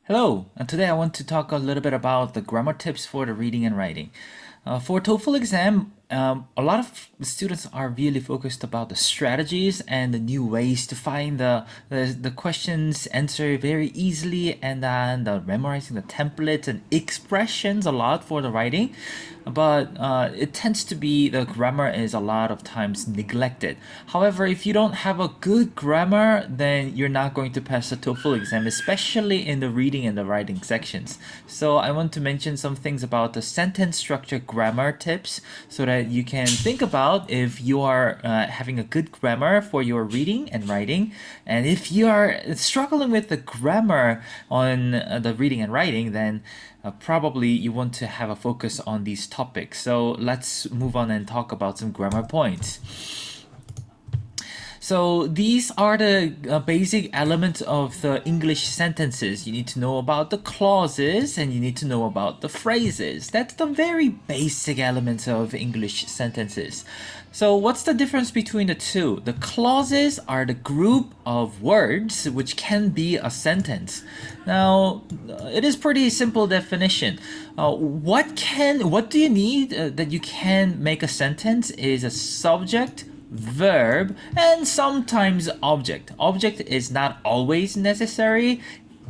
Hello, and today I want to talk a little bit about the grammar tips for the reading and writing. For TOEFL exam, a lot of students are really focused about the strategies and the new ways to find the questions answer very easily, and then memorizing the templates and expressions a lot for the writing. But it tends to be the grammar is a lot of times neglected. However, if you don't have a good grammar, then you're not going to pass the TOEFL exam, especially in the reading and the writing sections. So I want to mention some things about the sentence structure grammar tips so that you can think about if you are having a good grammar for your reading and writing. And if you are struggling with the grammar on the reading and writing, then probably you want to have a focus on these topics. So let's move on and talk about some grammar points. So these are the basic elements of the English sentences. You need to know about the clauses and you need to know about the phrases. That's the very basic elements of English sentences. So what's the difference between the two? The clauses are the group of words which can be a sentence. Now, it is pretty simple definition. What do you need that you can make a sentence is a subject, verb, and sometimes object. Object is not always necessary.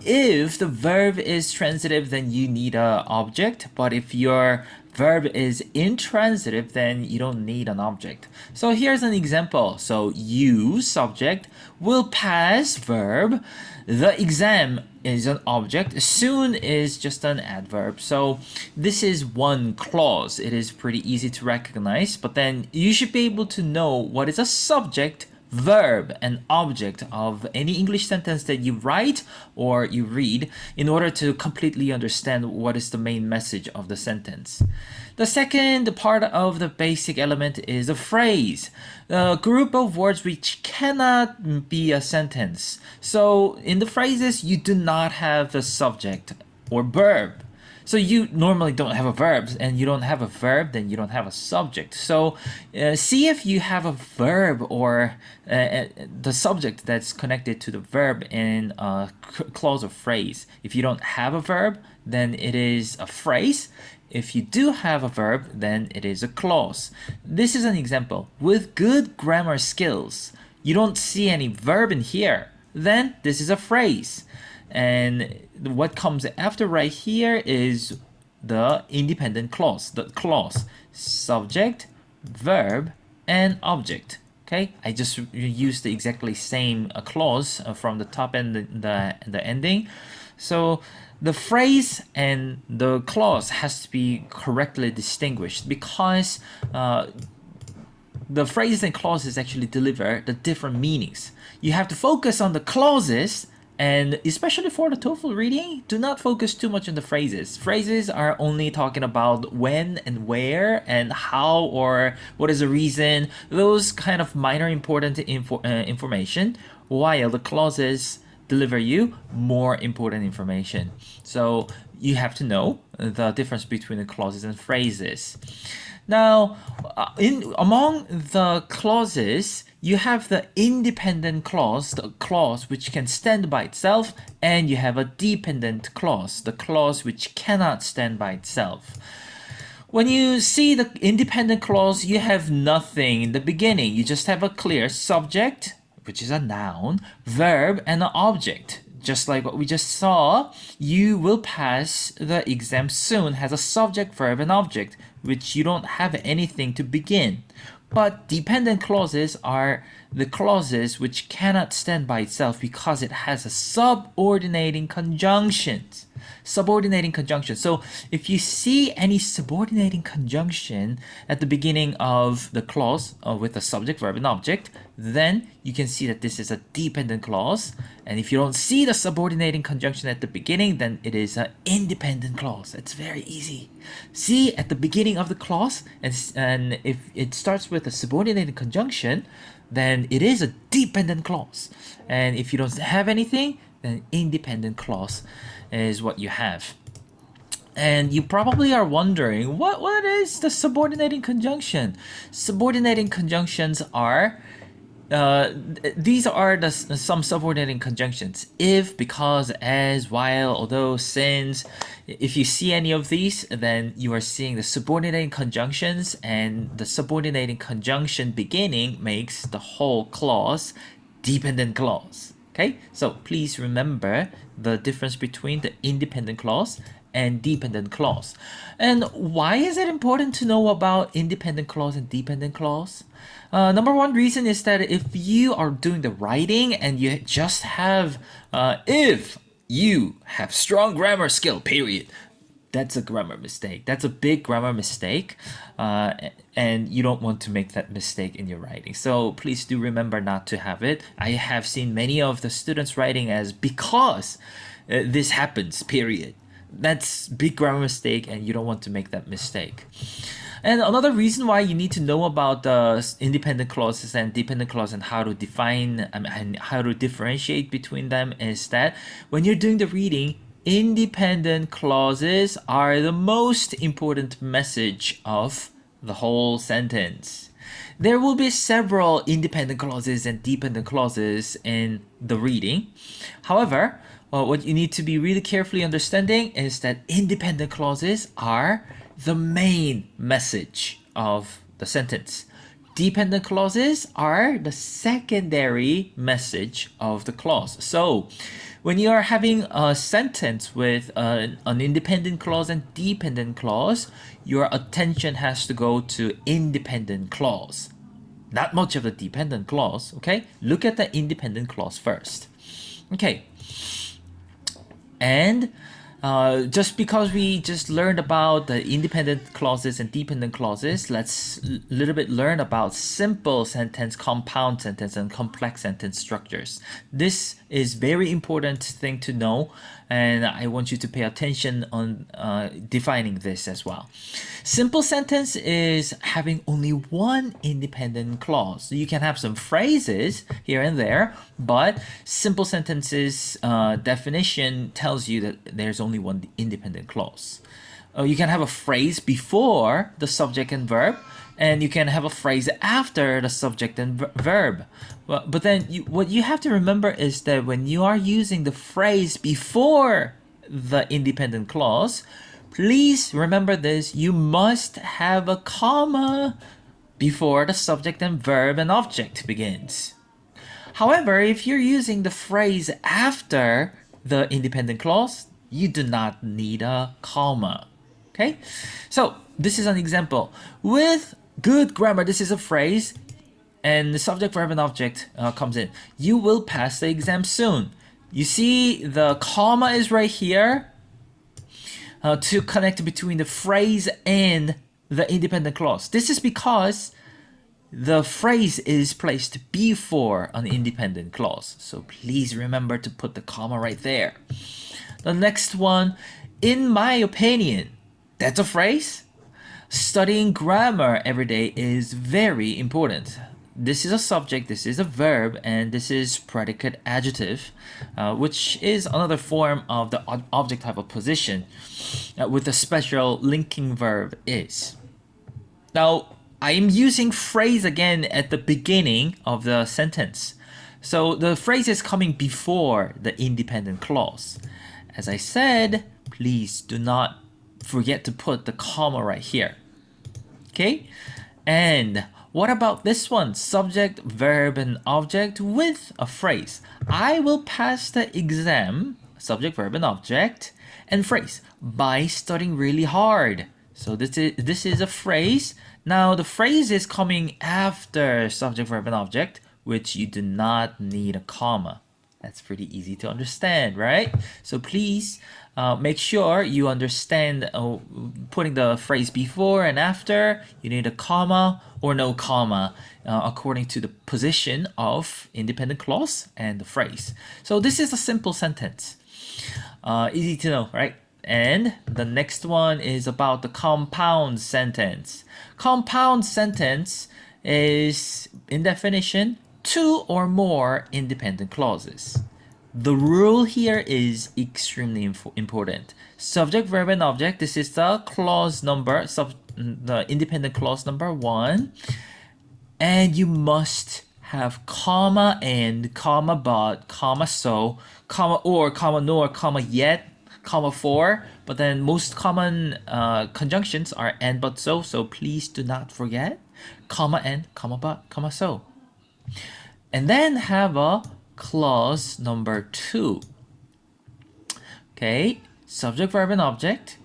If the verb is transitive, then you need an object, but if your verb is intransitive, then you don't need an object. So here's an example. So you, subject, will pass verb. The exam is an object. Soon is just an adverb. So this is one clause. It is pretty easy to recognize, but then you should be able to know what is a subject, verb, and object of any English sentence that you write or you read in order to completely understand what is the main message of the sentence. The second part of the basic element is a phrase, a group of words which cannot be a sentence. So in the phrases, you do not have a subject or verb. So you normally don't have a verb, and you don't have a verb, then you don't have a subject. So see if you have a verb or the subject that's connected to the verb in a clause or phrase. If you don't have a verb, then it is a phrase. If you do have a verb, then it is a clause. This is an example. With good grammar skills, you don't see any verb in here, then this is a phrase. And what comes after right here is the independent clause, the clause, subject, verb, and object. Okay, I just used the exactly same clause from the top and the ending. So the phrase and the clause has to be correctly distinguished because the phrases and clauses actually deliver the different meanings. You have to focus on the clauses. And especially for the TOEFL reading, do not focus too much on the phrases. Phrases are only talking about when and where and how or what is the reason. Those kind of minor important information, while the clauses deliver you more important information. So you have to know the difference between the clauses and phrases. Now, among the clauses, you have the independent clause, the clause which can stand by itself, and you have a dependent clause, the clause which cannot stand by itself. When you see the independent clause, you have nothing in the beginning. You just have a clear subject, which is a noun, verb, and an object. Just like what we just saw, you will pass the exam soon has a subject, verb, and object, which you don't have anything to begin. But dependent clauses are the clauses which cannot stand by itself because it has a subordinating conjunctions. Subordinating conjunction. So if you see any subordinating conjunction at the beginning of the clause with a subject, verb, and object, then you can see that this is a dependent clause. And if you don't see the subordinating conjunction at the beginning, then it is an independent clause. It's very easy. See at the beginning of the clause, and if it starts with a subordinating conjunction, then it is a dependent clause. And if you don't have anything, then independent clause is what you have. And you probably are wondering, what is the subordinating conjunction? Subordinating conjunctions are these are some subordinating conjunctions. If, because, as, while, although, since. If you see any of these, then you are seeing the subordinating conjunctions, and the subordinating conjunction beginning makes the whole clause dependent clause. Okay, so please remember the difference between the independent clause and dependent clause. And why is it important to know about independent clause and dependent clause? Number one reason is that if you are doing the writing and you just have if you have strong grammar skill, period, that's a grammar mistake. That's a big grammar mistake, and you don't want to make that mistake in your writing. So please do remember not to have it. I have seen many of the students writing as because this happens, period. That's big grammar mistake, and you don't want to make that mistake. And another reason why you need to know about the independent clauses and dependent clause and how to define and how to differentiate between them is that when you're doing the reading, independent clauses are the most important message of the whole sentence. There will be several independent clauses and dependent clauses in the reading. However, what you need to be really carefully understanding is that independent clauses are the main message of the sentence. Dependent clauses are the secondary message of the clause. So when you are having a sentence with an independent clause and dependent clause, your attention has to go to independent clause. Not much of the dependent clause, okay? Look at the independent clause first. Okay. And just because we just learned about the independent clauses and dependent clauses, let's a little bit learn about simple sentence, compound sentence, and complex sentence structures. This is very important thing to know, and I want you to pay attention on defining this as well. Simple sentence is having only one independent clause. So you can have some phrases here and there, but simple sentences definition tells you that there's only one independent clause. You can have a phrase before the subject and verb, and you can have a phrase after the subject and verb. But then what you have to remember is that when you are using the phrase before the independent clause, please remember this: you must have a comma before the subject and verb and object begins. However, if you're using the phrase after the independent clause, you do not need a comma. Okay? So this is an example. With good grammar, this is a phrase, and the subject, verb, and object comes in. You will pass the exam soon. You see the comma is right here to connect between the phrase and the independent clause. This is because the phrase is placed before an independent clause. So please remember to put the comma right there. The next one, in my opinion, that's a phrase. Studying grammar every day is very important. This is a subject, this is a verb, and this is predicate adjective, which is another form of the object type of position with a special linking verb is. Now, I am using phrase again at the beginning of the sentence. So the phrase is coming before the independent clause. As I said, please do not forget to put the comma right here. Okay? And what about this one? Subject, verb, and object with a phrase. I will pass the exam, subject, verb, and object, and phrase, by studying really hard. So this is a phrase. Now the phrase is coming after subject, verb, and object, which you do not need a comma. That's pretty easy to understand, right? So please make sure you understand putting the phrase before and after. You need a comma or no comma according to the position of independent clause and the phrase. So this is a simple sentence. Easy to know, right? And the next one is about the compound sentence. Compound sentence is, in definition, two or more independent clauses. The rule here is extremely important. Subject, verb, and object. This is the clause number, the independent clause number 1. And you must have comma and, comma but, comma so, comma or, comma nor, comma yet, comma for, but then most common conjunctions are and, but, so please do not forget comma and, comma but, comma so. And then have a clause number 2. Okay, subject, verb, and object,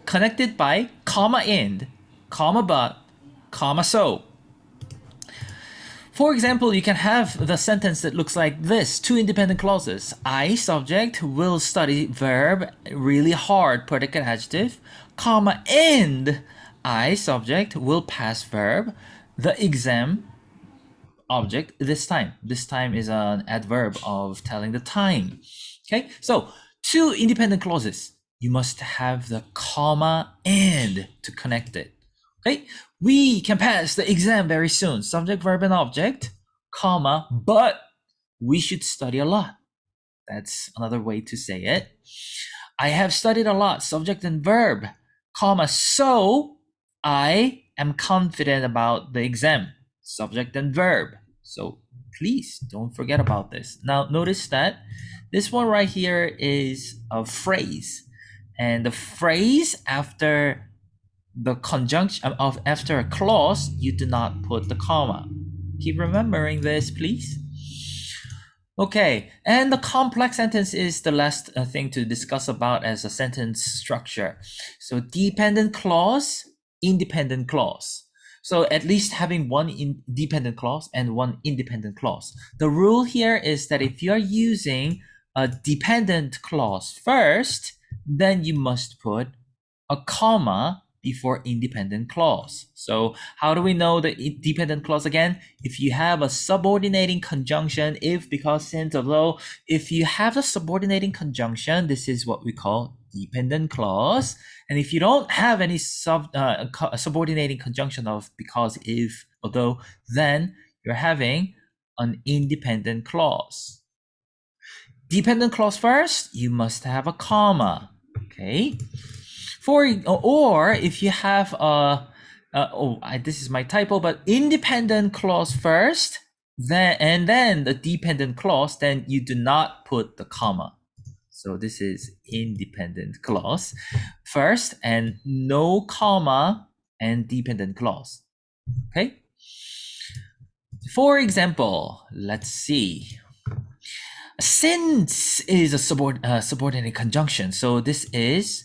connected by comma and, comma but, comma so. For example, you can have the sentence that looks like this, 2 independent clauses. I, subject, will study verb really hard, predicate adjective, comma, and I, subject, will pass verb, the exam, object, this time. This time is an adverb of telling the time. Okay, so 2 independent clauses. You must have the comma and to connect it. Okay, we can pass the exam very soon. Subject, verb, and object, comma, but we should study a lot. That's another way to say it. I have studied a lot, subject and verb, comma, so I am confident about the exam, subject and verb. So please don't forget about this. Now notice that this one right here is a phrase, and the phrase after the conjunction of after a clause, you do not put the comma. Keep remembering this, please. Okay, and the complex sentence is the last thing to discuss about as a sentence structure. So dependent clause, independent clause. So at least having one dependent clause and one independent clause. The rule here is that if you're using a dependent clause first, then you must put a comma before independent clause. So how do we know the dependent clause again? If you have a subordinating conjunction, if, because, since, although, if you have a subordinating conjunction, this is what we call dependent clause. And if you don't have any subordinating conjunction of because, if, although, then you're having an independent clause. Dependent clause first, you must have a comma. Okay. Or if you have this is my typo, but independent clause first, then the dependent clause, then you do not put the comma. So this is independent clause first, and no comma and dependent clause. Okay. For example, let's see. Since is a subordinate conjunction, so this is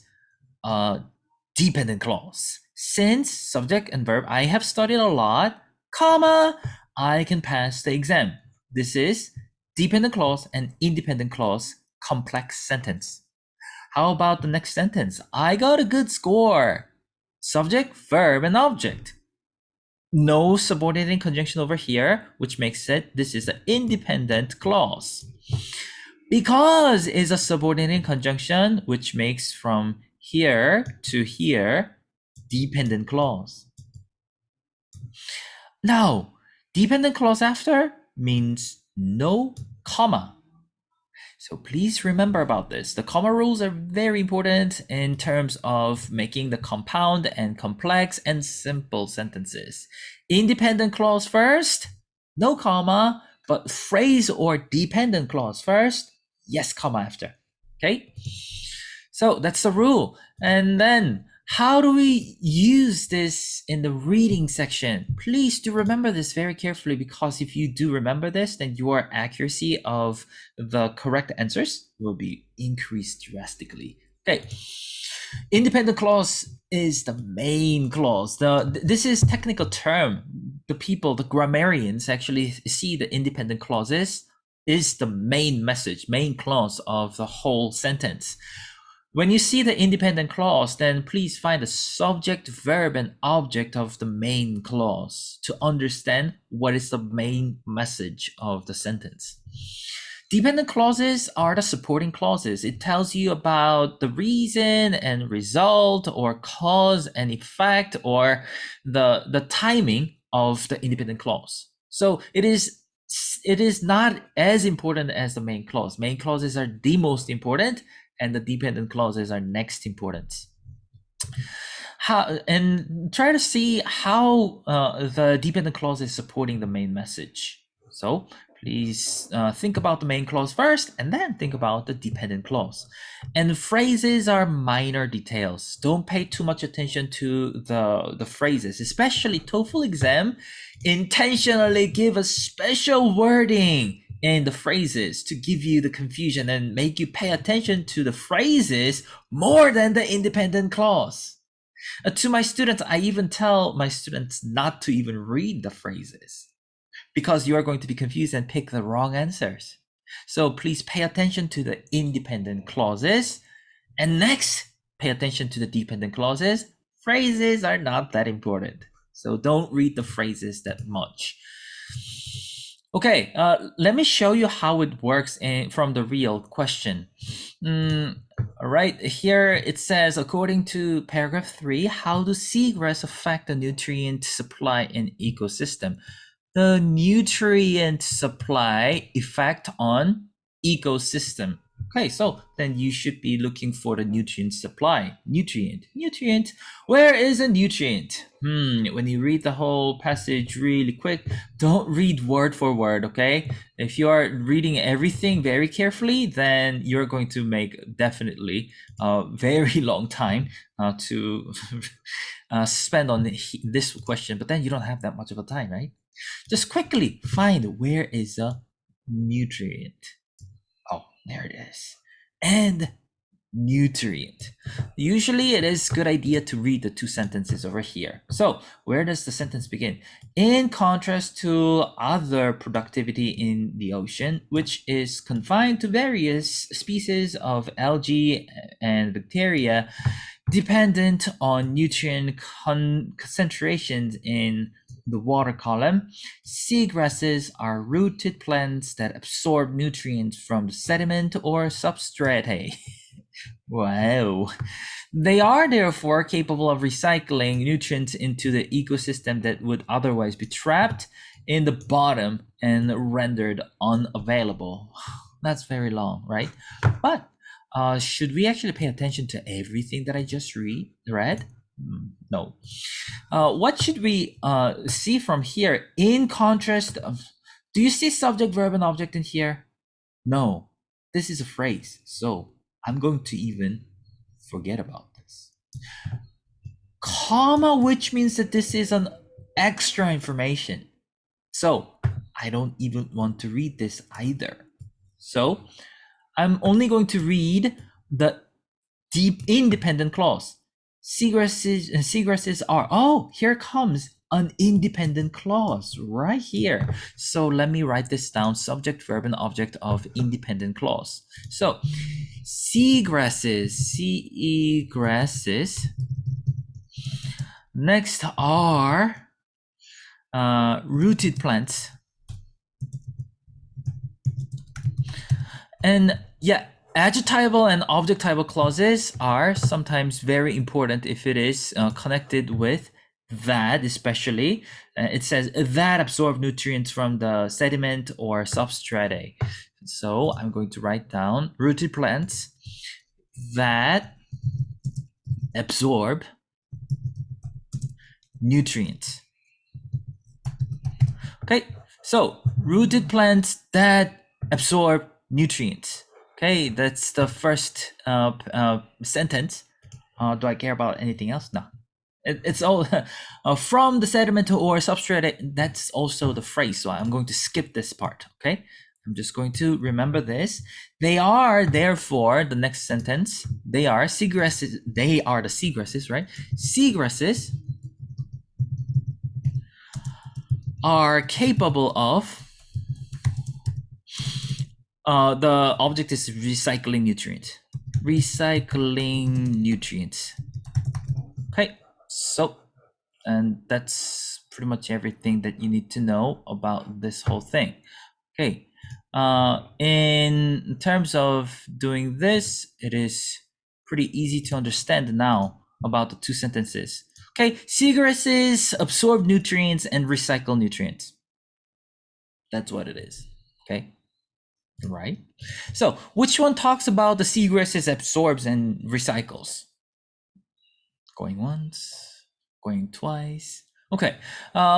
dependent clause. Since, subject and verb, I have studied a lot, comma, I can pass the exam. This is dependent clause and independent clause complex sentence. How about the next sentence? I got a good score. Subject, verb, and object. No subordinating conjunction over here, which makes it this is an independent clause. Because is a subordinating conjunction, which makes from here to here dependent clause. Now, dependent clause after means no comma. So please remember about this. The comma rules are very important in terms of making the compound and complex and simple sentences. Independent clause first, no comma, but phrase or dependent clause first, yes, comma after. Okay? So that's the rule. And then how do we use this in the reading section? Please do remember this very carefully, because if you do remember this, then your accuracy of the correct answers will be increased drastically. Okay. Independent clause is the main clause. This is technical term. The grammarians actually see the independent clauses is the main message, main clause of the whole sentence. When you see the independent clause, then please find the subject, verb, and object of the main clause to understand what is the main message of the sentence. Dependent clauses are the supporting clauses. It tells you about the reason and result, or cause and effect, or the timing of the independent clause. So it is not as important as the main clause. Main clauses are the most important, and the dependent clauses are next important. and try to see how the dependent clause is supporting the main message. So please think about the main clause first, and then think about the dependent clause. And phrases are minor details. Don't pay too much attention to the phrases, especially TOEFL exam intentionally give a special wording in the phrases to give you the confusion and make you pay attention to the phrases more than the independent clause. To my students, I even tell my students not to even read the phrases because you are going to be confused and pick the wrong answers. So please pay attention to the independent clauses. And next, pay attention to the dependent clauses. Phrases are not that important. So don't read the phrases that much. Okay, let me show you how it works from the real question. All right, here it says, according to paragraph 3, how does seagrass affect the nutrient supply in ecosystem? The nutrient supply effect on ecosystem. Okay, so then you should be looking for the nutrient supply. Nutrient. Where is a nutrient? When you read the whole passage really quick, don't read word for word, okay? If you are reading everything very carefully, then you're going to make definitely a very long time to spend on this question, but then you don't have that much of a time, right? Just quickly find where is a nutrient. Oh, there it is. And nutrient. Usually it is good idea to read the two sentences over here. So where does the sentence begin? In contrast to other productivity in the ocean, which is confined to various species of algae and bacteria dependent on nutrient concentrations in the water column, seagrasses are rooted plants that absorb nutrients from the sediment or substrate. Wow. They are therefore capable of recycling nutrients into the ecosystem that would otherwise be trapped in the bottom and rendered unavailable. That's very long, right? But should we actually pay attention to everything that I just read? No. What should we see from here? In contrast, do you see subject, verb, and object in here? No. This is a phrase, so I'm going to even forget about this. Comma, which means that this is an extra information. So I don't even want to read this either. So I'm only going to read the deep independent clause. Seagrasses are, oh, here comes an independent clause right here. So let me write this down, subject, verb, and object of independent clause. So seagrasses, next are rooted plants. And yeah, adjectival and objectival clauses are sometimes very important if it is connected with that, especially. It says that absorb nutrients from the sediment or substrate. So I'm going to write down rooted plants that absorb nutrients. Okay, so rooted plants that absorb nutrients. Okay, that's the first sentence. Do I care about anything else? No. It's all from the sediment or substrate. That's also the phrase. So I'm going to skip this part. Okay, I'm just going to remember this. They are therefore the next sentence. They are seagrasses. They are the seagrasses, right? Seagrasses are capable of. The object is recycling nutrients. Recycling nutrients. Okay, so, and that's pretty much everything that you need to know about this whole thing. Okay, in terms of doing this, it is pretty easy to understand now about the two sentences. Okay, seagrasses absorb nutrients and recycle nutrients. That's what it is. Okay. Right. So which one talks about the seagrasses absorbs and recycles? Going once, going twice. Okay,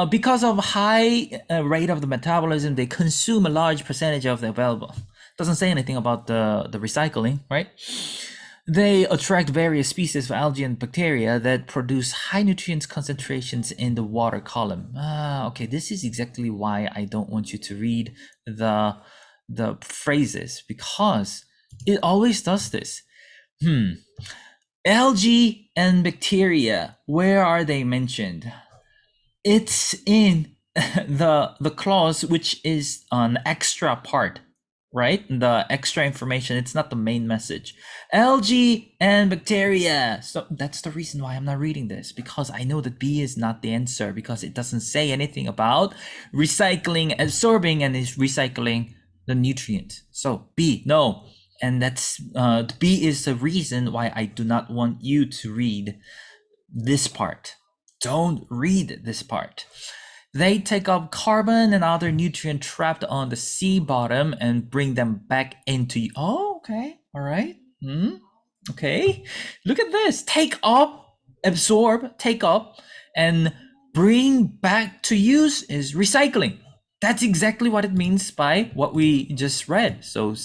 because of high rate of the metabolism, they consume a large percentage of the available. Doesn't say anything about the recycling, right? They attract various species of algae and bacteria that produce high nutrients concentrations in the water column. Okay, this is exactly why I don't want you to read the phrases, because it always does this. Algae and bacteria, where are they mentioned? It's in the clause, which is an extra part, right? The extra information. It's not the main message. Algae and bacteria. So that's the reason why I'm not reading this, because I know that B is not the answer, because it doesn't say anything about recycling, absorbing, and is recycling the nutrient. So B, no. And that's B is the reason why I do not want you to read this part. Don't read this part. They take up carbon and other nutrient trapped on the sea bottom and bring them back into. Oh, okay, all right. Okay, look at this. Take up, absorb, take up, and bring back to use is recycling. That's exactly what it means by what we just read. So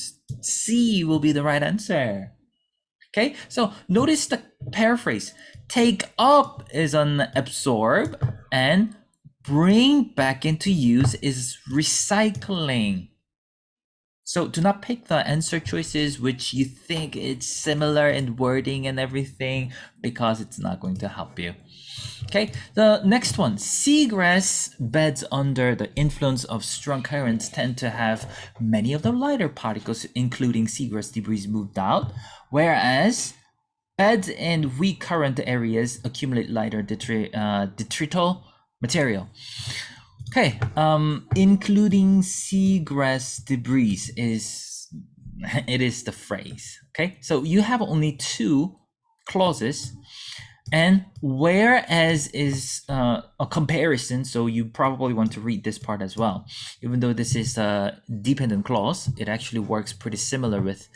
C will be the right answer. Okay, so notice the paraphrase. Take up is an absorb, and bring back into use is recycling. So do not pick the answer choices which you think it's similar in wording and everything, because it's not going to help you. Okay, the next one. Seagrass beds under the influence of strong currents tend to have many of the lighter particles, including seagrass debris, moved out, whereas beds in weak current areas accumulate lighter detrital material. Okay, including seagrass debris is the phrase. Okay, so you have only two clauses, and whereas is a comparison, so you probably want to read this part as well. Even though this is a dependent clause, it actually works pretty similar with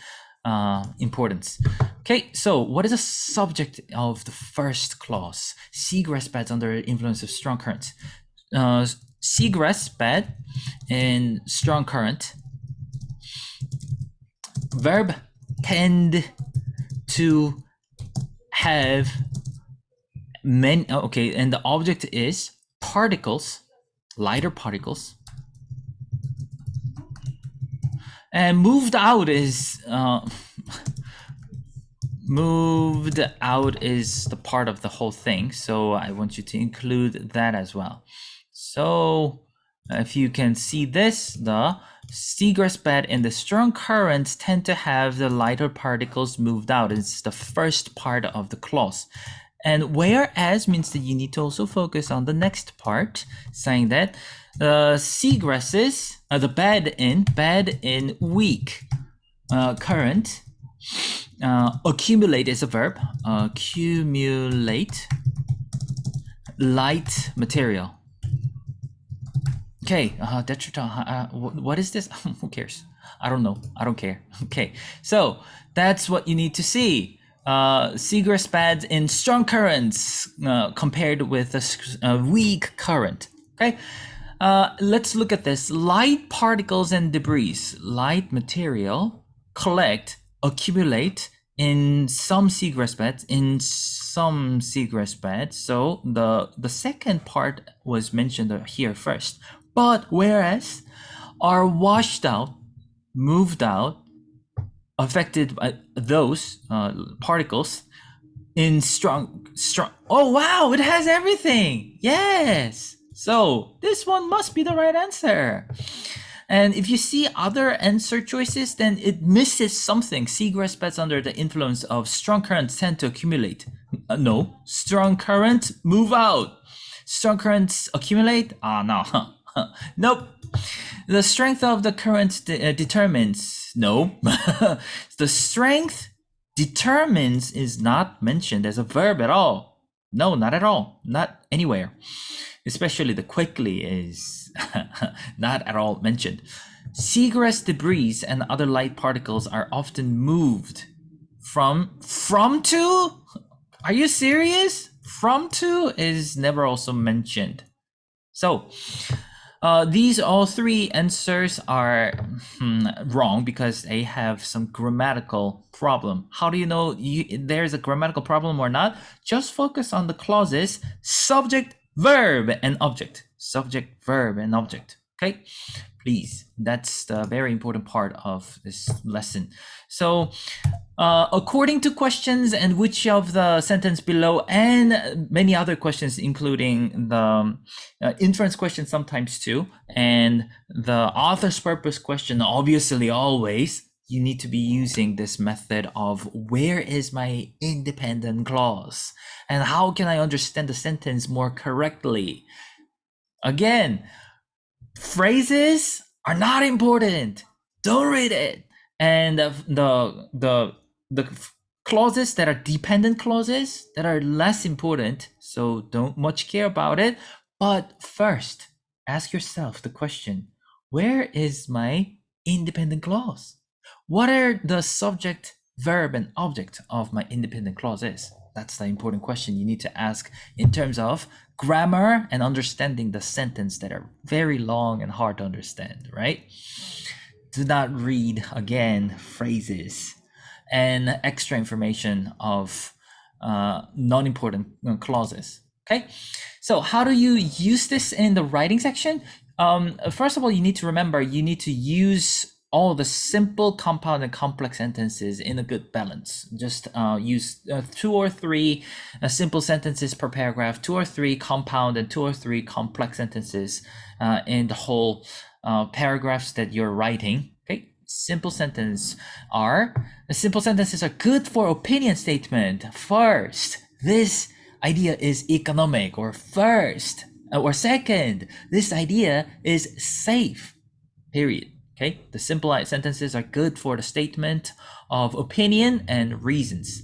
importance. Okay, so what is the subject of the first clause? Seagrass beds under influence of strong currents. Seagrass bed in strong current. Verb tend to have many. Okay, and the object is particles, lighter particles. And moved out is moved out is the part of the whole thing, so I want you to include that as well. So if you can see this, the seagrass bed and the strong currents tend to have the lighter particles moved out. It's the first part of the clause. And whereas means that you need to also focus on the next part, saying that seagrasses, the bed in weak current, accumulate is a verb. Accumulate light material. Okay, what is this? Who cares? I don't know. I don't care. Okay, so that's what you need to see. Seagrass beds in strong currents compared with a weak current. Okay, let's look at this. Light particles and debris, light material, collect, accumulate in some seagrass beds, So the second part was mentioned here first. But whereas are washed out, moved out, affected by those particles in strong. Oh wow, it has everything. Yes. So this one must be the right answer. And if you see other answer choices, then it misses something. Seagrass beds under the influence of strong currents tend to accumulate. No, strong currents move out. Strong currents accumulate? No. Nope. The strength of the current determines. No. The strength determines is not mentioned as a verb at all. No, not at all. Not anywhere. Especially the quickly is not at all mentioned. Seagrass debris and other light particles are often moved from to. Are you serious? From to is never also mentioned. So these all three answers are wrong because they have some grammatical problem. How do you know there's a grammatical problem or not? Just focus on the clauses subject, verb, and object. Subject, verb, and object. Okay, please. That's the very important part of this lesson. So according to questions and which of the sentence below and many other questions, including the inference question sometimes too, and the author's purpose question, obviously always, you need to be using this method of where is my independent clause? And how can I understand the sentence more correctly? Again, phrases are not important. Don't read it. And the clauses that are dependent clauses that are less important, so don't much care about it. But first, ask yourself the question: where is my independent clause? What are the subject, verb, and object of my independent clauses? That's the important question you need to ask in terms of grammar and understanding the sentence that are very long and hard to understand, right? Do not read again phrases and extra information of non-important clauses. Okay, so how do you use this in the writing section? First of all, you need to remember you need to use all the simple, compound, and complex sentences in a good balance. Just use 2 or 3 simple sentences per paragraph, 2 or 3 compound, and 2 or 3 complex sentences in the whole paragraphs that you're writing. Okay, simple sentences are good for opinion statement. First, this idea is economic, or first, or second, this idea is safe. Period. Okay, the simple sentences are good for the statement of opinion and reasons.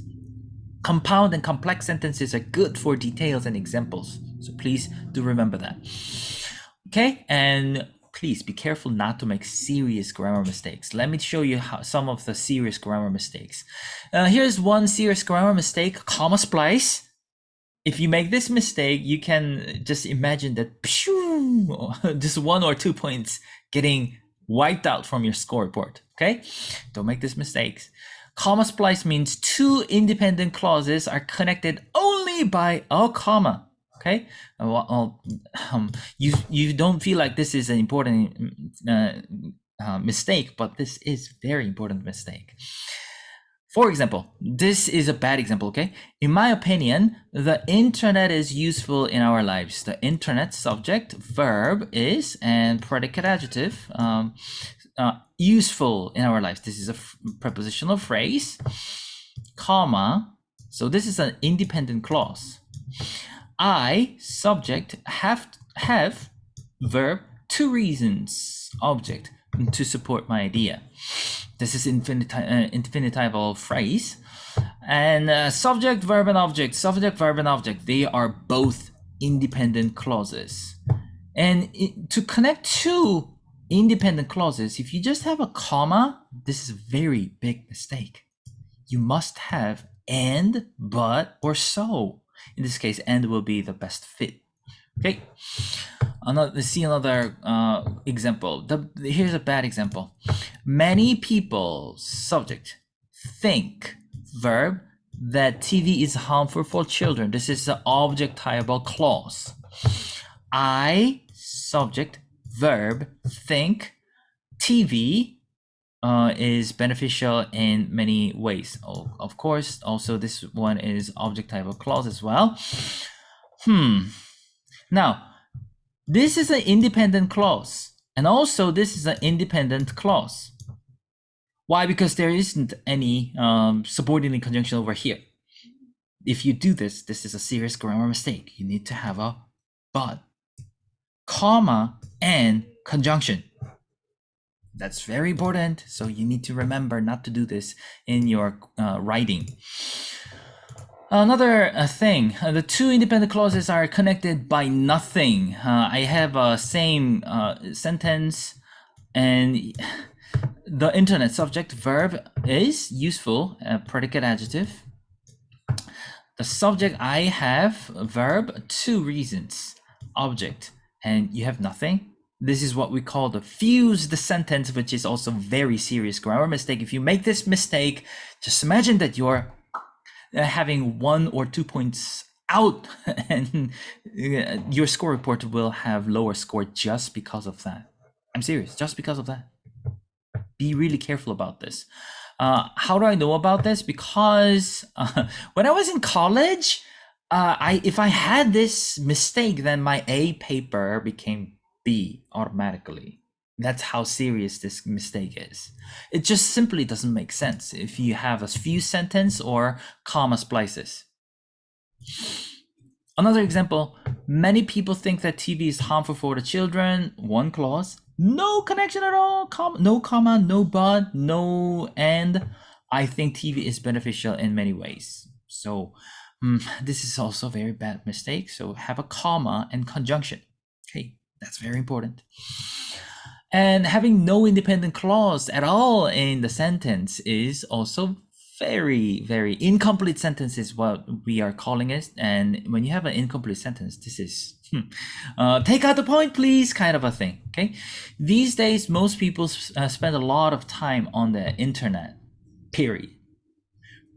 Compound and complex sentences are good for details and examples. So please do remember that. Okay, and please be careful not to make serious grammar mistakes. Let me show you some of the serious grammar mistakes. Here's one serious grammar mistake: comma splice. If you make this mistake, you can just imagine that just 1 or 2 points getting wiped out from your score report. Okay, don't make these mistakes. Comma splice means 2 independent clauses are connected only by a comma. Okay, you don't feel like this is an important mistake, but this is very important mistake. For example, this is a bad example, okay? In my opinion, the internet is useful in our lives. The internet subject, verb is, and predicate adjective, useful in our lives. This is a prepositional phrase, comma. So this is an independent clause. I, subject, have verb, 2 reasons, object, to support my idea. This is infinitival phrase. And subject, verb, and object. Subject, verb, and object. They are both independent clauses. And to connect 2 independent clauses, if you just have a comma, this is a very big mistake. You must have and, but, or so. In this case, and will be the best fit. Okay. Let's see another example. Here's a bad example. Many people, subject, think, verb, that TV is harmful for children. This is an objectivable clause. I, subject, verb, think, TV is beneficial in many ways. Oh, of course, also this one is objectival clause as well. Now, this is an independent clause, and also this is an independent clause. Why? Because there isn't any subordinate conjunction over here. If you do this, this is a serious grammar mistake. You need to have a but, comma, and conjunction. That's very important. So you need to remember not to do this in your writing. Another thing, the 2 independent clauses are connected by nothing. I have a same sentence, and the internet subject, verb is useful, predicate adjective. The subject, I have a verb, two reasons, object, and you have nothing. This is what we call the fused sentence, which is also very serious grammar mistake. If you make this mistake, just imagine that you're having 1 or 2 points out and your score report will have lower score just because of that. I'm serious, just because of that. Be really careful about this. How do I know about this? Because when I was in college, if I had this mistake, then my A paper became B automatically. That's how serious this mistake is. It just simply doesn't make sense if you have a few sentence or comma splices. Another example, many people think that TV is harmful for the children. One clause, no connection at all, no comma, no but, no and. I think TV is beneficial in many ways. So this is also a very bad mistake. So have a comma and conjunction. Okay, that's very important. And having no independent clause at all in the sentence is also very, very incomplete sentence is what we are calling it. And when you have an incomplete sentence, this is take out the point, please, kind of a thing. Okay. These days, most people spend a lot of time on the internet, period,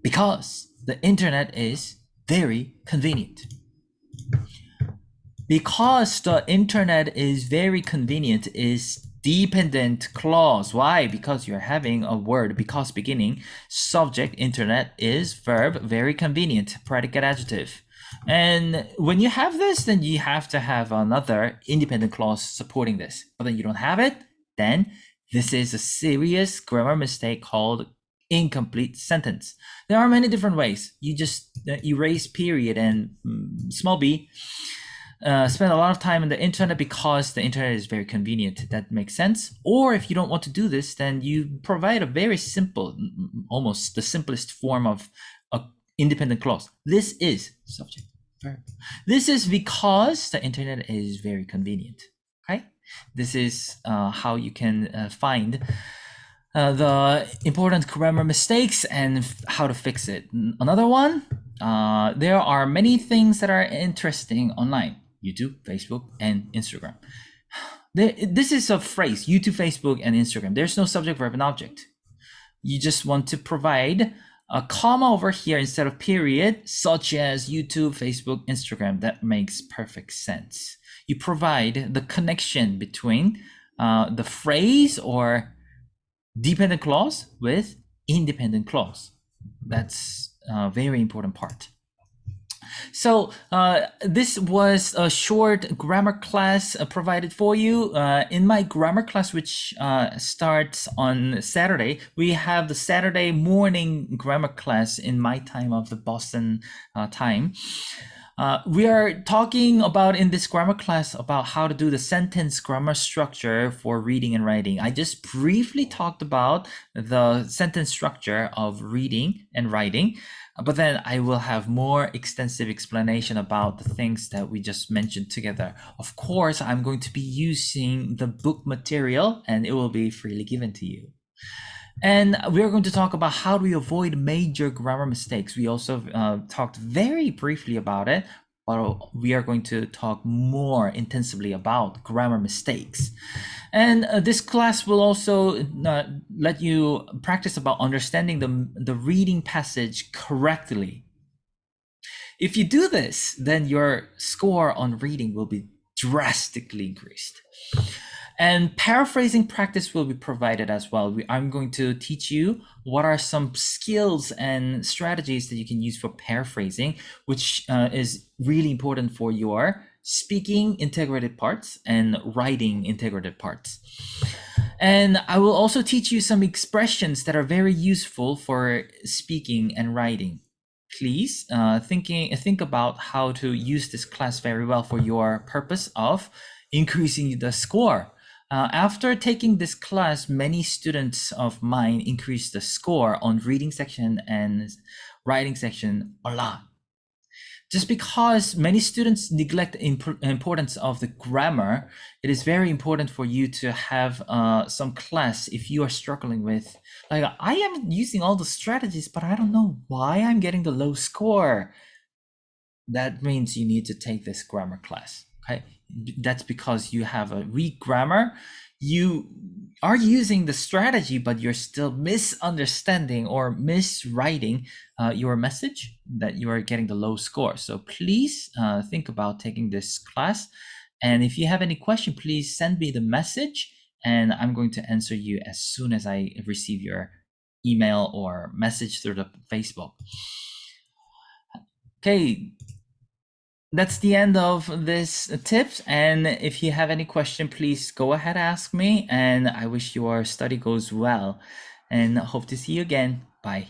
because the internet is very convenient. Because the internet is very convenient is dependent clause. Why? Because you're having a word, because beginning, subject, internet is verb, very convenient, predicate adjective. And when you have this, then you have to have another independent clause supporting this. But then you don't have it, then this is a serious grammar mistake called incomplete sentence. There are many different ways. You just erase period and small b. Spend a lot of time on the internet because the internet is very convenient. That makes sense. Or if you don't want to do this, then you provide a very simple, almost the simplest form of a independent clause. This is subject, verb. This is because the internet is very convenient. Okay, this is how you can find the important grammar mistakes and how to fix it. Another one, there are many things that are interesting online. YouTube, Facebook, and Instagram. This is a phrase, YouTube, Facebook, and Instagram. There's no subject, verb, and object. You just want to provide a comma over here instead of period, such as YouTube, Facebook, Instagram. That makes perfect sense. You provide the connection between the phrase or dependent clause with independent clause. That's a very important part. So this was a short grammar class provided for you. In my grammar class, which starts on Saturday, we have the Saturday morning grammar class in my time of the Boston time. We are talking about in this grammar class about how to do the sentence grammar structure for reading and writing. I just briefly talked about the sentence structure of reading and writing, but then I will have more extensive explanation about the things that we just mentioned together. Of course, I'm going to be using the book material and it will be freely given to you. And we're going to talk about how do we avoid major grammar mistakes. We also talked very briefly about it, but we are going to talk more intensively about grammar mistakes. And this class will also let you practice about understanding the reading passage correctly. If you do this, then your score on reading will be drastically increased. And paraphrasing practice will be provided as well. I'm going to teach you what are some skills and strategies that you can use for paraphrasing, which is really important for your speaking integrated parts and writing integrated parts. And I will also teach you some expressions that are very useful for speaking and writing. Please think about how to use this class very well for your purpose of increasing the score. After taking this class, many students of mine increased the score on reading section and writing section a lot. Just because many students neglect the importance of the grammar, it is very important for you to have some class if you are struggling with, like, I am using all the strategies, but I don't know why I'm getting the low score. that means you need to take this grammar class. Okay, that's because you have a weak grammar. You are using the strategy, but you're still misunderstanding or miswriting your message, that you are getting the low score. So please think about taking this class. And if you have any question, please send me the message, and I'm going to answer you as soon as I receive your email or message through the Facebook. Okay, that's the end of this tips. And if you have any question, please go ahead, ask me. And I wish your study goes well, and hope to see you again. Bye.